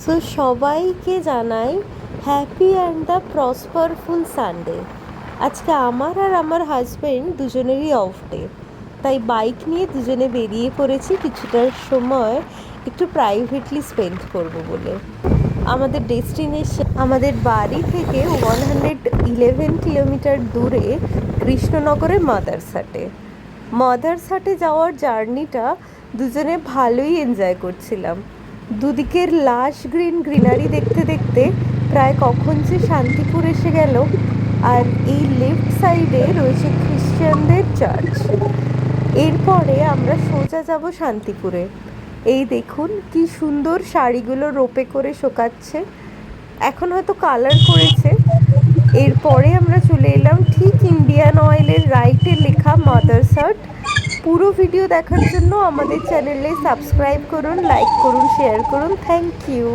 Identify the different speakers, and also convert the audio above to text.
Speaker 1: So সবাইকে জানাই happy and the প্রসপারফুল Sunday. আজকে আমার আর আমার হাজব্যান্ড দুজনেরই অফ ডে, তাই বাইক নিয়ে দুজনে বেরিয়ে পড়েছি কিছুটা সময় একটু প্রাইভেটলি স্পেন্ড করব বলে। আমাদের ডেস্টিনেশন আমাদের বাড়ি থেকে 111 কিলোমিটার দূরে কৃষ্ণনগরে মাদারসাটে যাওয়ার জার্নিটা দুজনে ভালোই এনজয় করছিলাম। দুদিকের লাশ গ্রিনারি দেখতে দেখতে প্রায় কখন যে শান্তিপুর এসে গেল। আর এই লেফট সাইডে রয়েছে খ্রিশ্চানদের চার্চ। এরপরে আমরা সোজা যাব শান্তিপুরে। এই দেখুন কি সুন্দর শাড়িগুলো রোপে করে শোকাচ্ছে, এখন হয়তো কালার করেছে। এরপরে আমরা চলে এলাম ঠিক ইন্ডিয়ান অয়েলের রাইটে লেখা মাদারসাট। পুরো ভিডিও দেখার জন্য আমাদের চ্যানেলে সাবস্ক্রাইব করুন, লাইক করুন, শেয়ার করুন। Thank you.